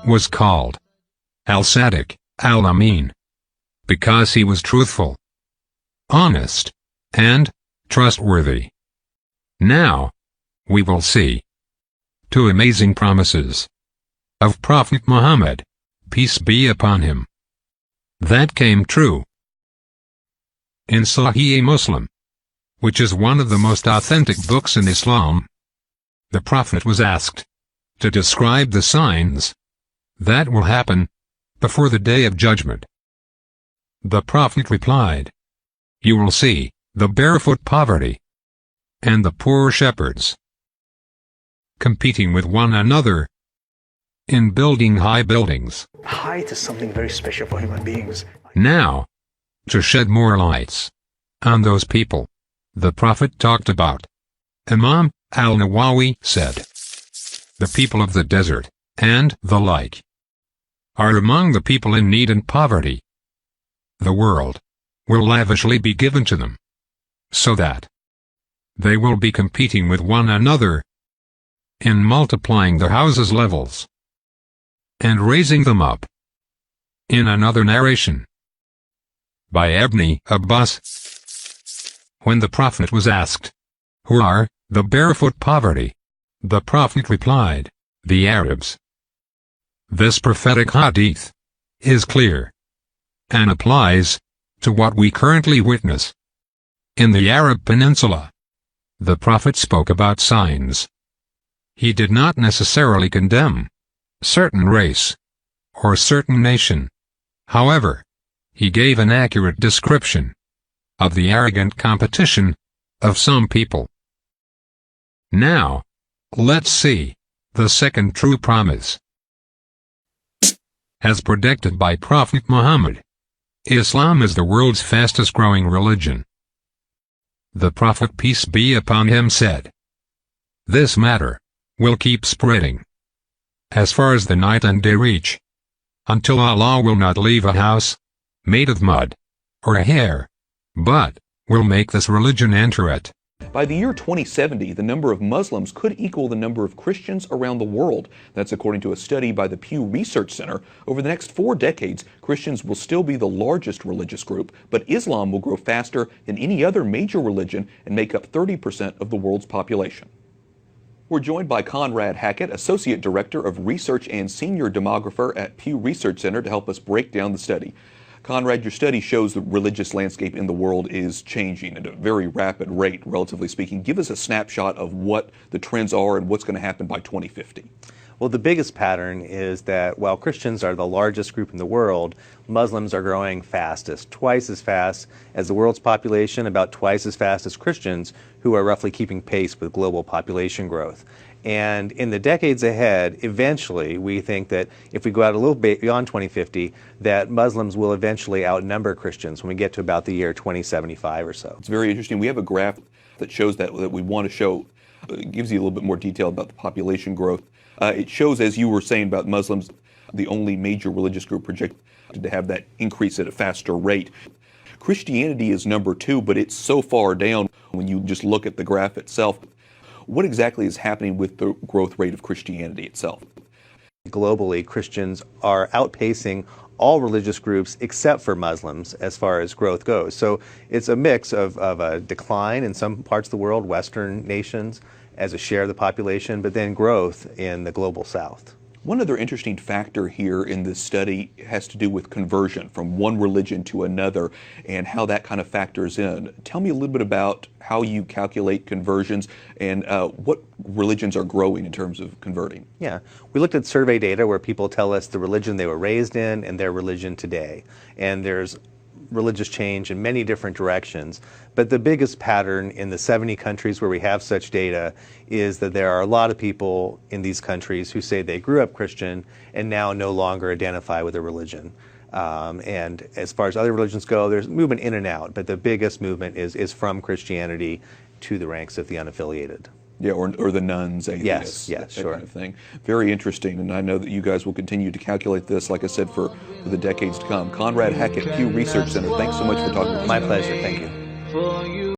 was called Al-Sadiq, Al-Amin, because he was truthful, honest, and trustworthy. Now, we will see two amazing promises of Prophet Muhammad, peace be upon him, that came true. In Sahih Muslim, which is one of the most authentic books in Islam, the Prophet was asked to describe the signs that will happen before the Day of Judgment. The Prophet replied, "You will see the barefoot poverty and the poor shepherds competing with one another in building high buildings." Height is something very special for human beings. Now, to shed more lights on those people the Prophet talked about, Imam al-Nawawi said, "The people of the desert, and the like, are among the people in need and poverty. The world will lavishly be given to them, so that they will be competing with one another in multiplying the houses' levels and raising them up." In another narration by Ibn Abbas, when the Prophet was asked, "Who are the barefoot poverty?" the Prophet replied, "The Arabs." This prophetic hadith is clear and applies to what we currently witness in the Arab Peninsula. The Prophet spoke about signs. He did not necessarily condemn certain race or certain nation. However, he gave an accurate description of the arrogant competition of some people. Now, let's see the second true promise. As predicted by Prophet Muhammad, Islam is the world's fastest growing religion. The Prophet, peace be upon him, said, "This matter will keep spreading as far as the night and day reach, until Allah will not leave a house made of mud or a hair, but will make this religion enter it." By the year 2070, the number of Muslims could equal the number of Christians around the world. That's according to a study by the Pew Research Center. Over the next 4 decades, Christians will still be the largest religious group, but Islam will grow faster than any other major religion and make up 30% of the world's population. We're joined by Conrad Hackett, Associate Director of Research and Senior Demographer at Pew Research Center, to help us break down the study. Conrad, your study shows the religious landscape in the world is changing at a very rapid rate, relatively speaking. Give us a snapshot of what the trends are and what's going to happen by 2050. Well, the biggest pattern is that while Christians are the largest group in the world, Muslims are growing fastest, twice as fast as the world's population, about twice as fast as Christians, who are roughly keeping pace with global population growth. And in the decades ahead, eventually, we think that if we go out a little bit beyond 2050, that Muslims will eventually outnumber Christians when we get to about the year 2075 or so. It's very interesting. We have a graph that shows that we want to show, gives you a little bit more detail about the population growth. It shows, as you were saying about Muslims, the only major religious group projected to have that increase at a faster rate. Christianity is number 2, but it's so far down when you just look at the graph itself. What exactly is happening with the growth rate of Christianity itself? Globally, Christians are outpacing all religious groups except for Muslims as far as growth goes. So it's a mix of a decline in some parts of the world, Western nations, as a share of the population, but then growth in the global South. One other interesting factor here in this study has to do with conversion from one religion to another and how that kind of factors in. Tell me a little bit about how you calculate conversions and what religions are growing in terms of converting. Yeah, we looked at survey data where people tell us the religion they were raised in and their religion today. And there's religious change in many different directions. But the biggest pattern in the 70 countries where we have such data is that there are a lot of people in these countries who say they grew up Christian and now no longer identify with a religion. And as far as other religions go, there's movement in and out, but the biggest movement is from Christianity to the ranks of the unaffiliated. Yeah, or the nuns, atheists, yes, that sure. kind of thing. Very interesting, and I know that you guys will continue to calculate this, like I said, for the decades to come. Conrad Hackett, Pew Research Center, thanks so much for talking with us. My pleasure, thank you.